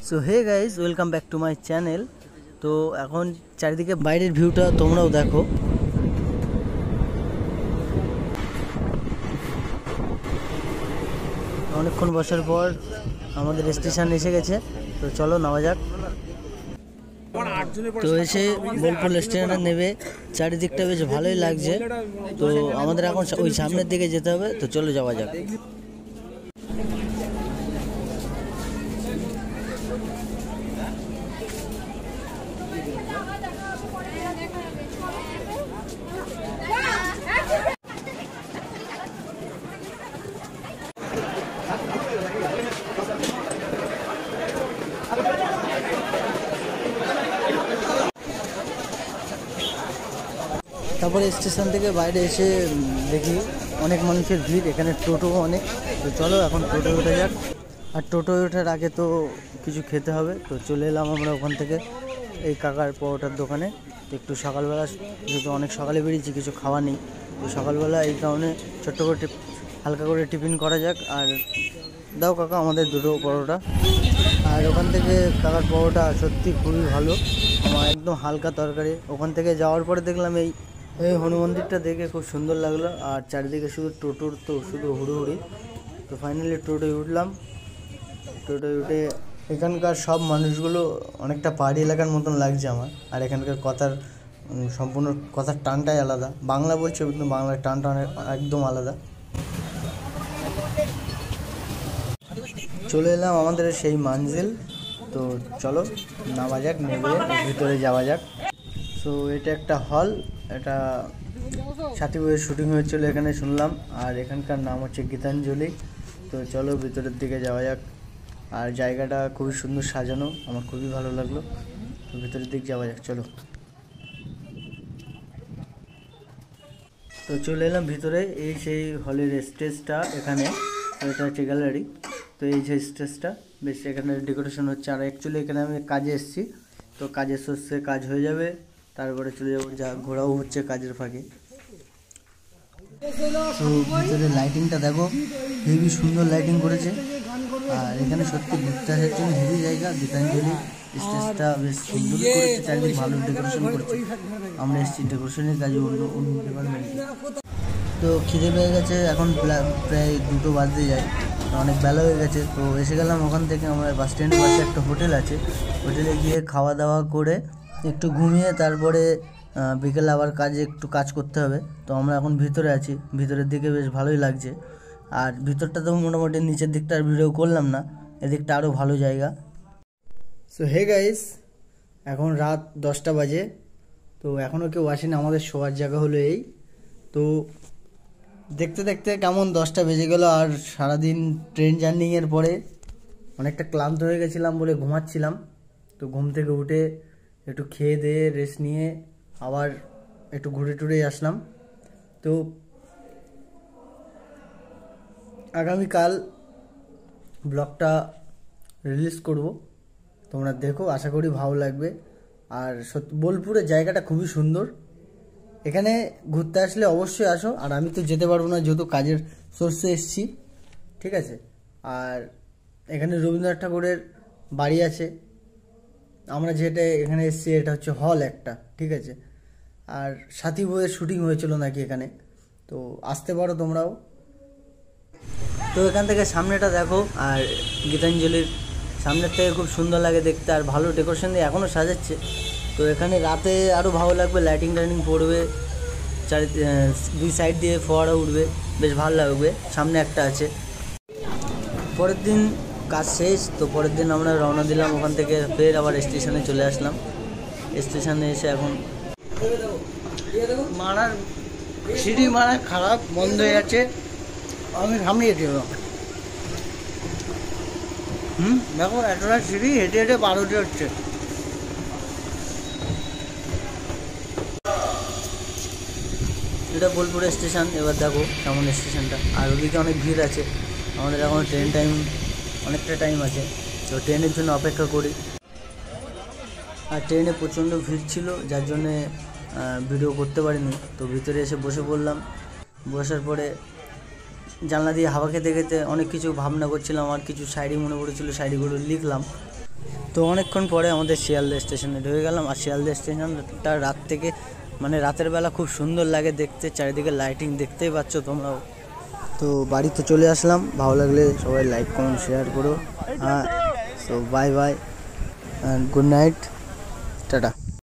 So hey guys, welcome back to my channel. তো এখন চারিদিকে বাইরের ভিউটা তোমরাও দেখো। অনেকক্ষণ বসার পর আমাদের স্টেশন এসে গেছে, তো চলো নামা যাক। তো এসে বোলপুর স্টেশনে নেবে, চারিদিকটা বেশ ভালোই লাগছে। তো আমাদের এখন ওই সামনের দিকে যেতে হবে, তো চলো যাওয়া যাক। তারপরে স্টেশন থেকে বাইরে এসে দেখি অনেক মানুষের ভিড়, এখানে টোটো অনেক। তো চলো এখন টোটো উঠে যাক। আর টোটো ওঠার আগে তো কিছু খেতে হবে, তো চলে এলাম আমরা ওখান থেকে এই কাকার পরোটার দোকানে। তো একটু সকালবেলা, যেহেতু অনেক সকালে বেরিয়েছি, কিছু খাওয়া নেই, তো সকালবেলা এই কারণে ছোট্ট করে হালকা করে টিফিন করা যাক। আর দাও কাকা আমাদের দুটো পরোটা। আর ওখান থেকে কাকার পরোটা সত্যি খুবই ভালো, আমার একদম হালকা তরকারি। ওখান থেকে যাওয়ার পরে দেখলাম এই হনুমান মন্দিরটা দেখে খুব সুন্দর লাগলো। আর চারিদিকে শুধু টোটোর, তো শুধু হুড়োহুড়ি। তো ফাইনালি টোটোয় উঠলাম। টোটোয় উঠে এখানকার সব মানুষগুলো অনেকটা পাহাড়ি এলাকার মতন লাগছে আমার। আর এখানকার কথার সম্পূর্ণ কথার টানটাই আলাদা, বাংলা বলছে কিন্তু বাংলার টানটা একদম আলাদা। চলে এলাম আমাদের সেই মানজিল, তো চলো নামা যাক, নেমে ভিতরে যাওয়া যাক। সো এটা একটা হল, এটা সাথী বইয়ের শুটিং হয়েছিল এখানে শুনলাম। আর এখানকার নাম হচ্ছে গীতাঞ্জলি। তো চলো ভিতরের দিকে যাওয়া যাক। আর জায়গাটা খুবই সুন্দর সাজানো, আমার খুবই ভালো লাগলো। তো ভিতরের দিকে যাওয়া যাক, চলো। তো চলে এলাম ভিতরে, এই সেই হলের স্টেজটা এখানে। তো এটা হচ্ছে গ্যালারি। তো এই যে স্টেজটা, বেশ এখানে ডেকোরেশন হচ্ছে। আর অ্যাকচুয়ালি এখানে আমি কাজে এসেছি, তো কাজের সোর্সে কাজ হয়ে যাবে, তারপরে চলে যাবো, যা ঘোরাও হচ্ছে কাজের ফাঁকে। তো ভিতরে লাইটিংটা দেখো, হেভি সুন্দর লাইটিং করেছে। আর এখানে সত্যি ঘুরতে আসার জন্য হেভি জায়গা। গীতাঞ্জলি স্টেজটা বেশ সুন্দর করেছে, চারিদিকে ভালো ডেকোরেশন করেছে। আমরা এসেছি ডেকোরেশনের কাজে, অন্য ডিপার্টমেন্টে। তো খিদে পেয়ে গেছে, এখন প্রায় 2টো বাজতে যায়, অনেক বেলা হয়ে গেছে। তো এসে গেলাম ওখান থেকে, আমার বাস স্ট্যান্ডের পাশে একটা হোটেল আছে, হোটেলে গিয়ে খাওয়া দাওয়া করে একটু ঘুমিয়ে তারপরে বিকেলে আবার একটু কাজ করতে হবে। তো আমরা এখন ভিতরে আছি, ভিতরের দিকে বেশ ভালোই লাগছে। আর ভিতরটা তো মোটামুটি, নিচের দিকটা আর ভিডিও করলাম না, এদিকটা আরও ভালো জায়গা। সো হে গাইস, এখন রাত 10টা বাজে। তো এখনও কেউ আসেনি, আমাদের শোয়ার জায়গা হলো এই। তো দেখতে দেখতে কেমন 10টা বেজে গেল। আর সারাদিন ট্রেন জার্নিংয়ের পরে অনেকটা ক্লান্ত হয়ে গেছিলাম বলে ঘুমাচ্ছিলাম। তো ঘুম থেকে উঠে একটু খেয়ে দিয়ে রেস্ট নিয়ে আবার একটু ঘুরে টুরে আসলাম। তো আগামীকাল ব্লগটা রিলিজ করব, তোমরা দেখো, আশা করি ভালো লাগবে। আর সত্যি বোলপুরের জায়গাটা খুবই সুন্দর, এখানে ঘুরতে আসলে অবশ্যই আসো। আর আমি তো যেতে পারবো না, যেহেতু কাজের সোর্সে এসেছি, ঠিক আছে। আর এখানে রবীন্দ্রনাথ ঠাকুরের বাড়ি আছে, আমরা যেটা এখানে এসেছি এটা হচ্ছে হল একটা, ঠিক আছে। আর সাথী বইয়ের শুটিং হয়েছিল নাকি এখানে, তো আসতে পারো তোমরাও। তো এখান থেকে সামনেটা দেখো, আর গীতাঞ্জলির সামনের থেকে খুব সুন্দর লাগে দেখতে, আর ভালো ডেকোরেশন দিয়ে এখনও সাজাচ্ছে। তো এখানে রাতে আরও ভালো লাগবে, লাইটিং টাইটিং পড়বে, দুই সাইড দিয়ে ফোয়ারা উঠবে, বেশ ভালো লাগবে। সামনে একটা আছে। পরের দিন কাজ শেষ, তো পরের দিন আমরা রওনা দিলাম ওখান থেকে, ফের আবার স্টেশনে চলে আসলাম। স্টেশনে এসে এখন মারার সিঁড়ি মারা খারাপ, বন্ধ হয়ে যাচ্ছে, আমি থামিয়ে দিল। দেখো এতটা সিঁড়ি হেঁটে হেঁটে পার হতে হচ্ছে। এটা বোলপুর স্টেশন, এবার দেখো কেমন স্টেশনটা। আর ওদিকে অনেক ভিড় আছে, আমাদের এখন ট্রেন টাইম, অনেকটা টাইম আছে, তো ট্রেনের জন্য অপেক্ষা করি। আর ট্রেনে প্রচণ্ড ভিড় ছিল, যার জন্যে ভিডিও করতে পারিনি। তো ভিতরে এসে বসে পড়লাম, বসার পরে জানলা দিয়ে হাওয়া খেতে খেতে অনেক কিছু ভাবনা করছিলাম। আর কিছু শায়রি মনে পড়েছিল, শায়রিগুলো লিখলাম। তো অনেকক্ষণ পরে আমাদের শিয়ালদা স্টেশনে ঢুকে গেলাম। আর শিয়ালদা স্টেশনটা রাত থেকে মানে রাতের বেলা খুব সুন্দর লাগে দেখতে, চারিদিকে লাইটিং দেখতেই পাচ্ছ তোমরাও। তো বাড়িতে চলে আসলাম, ভালো লাগলে সবাই লাইক কমেন্ট শেয়ার করো। হ্যাঁ, so bye bye and good night, tata.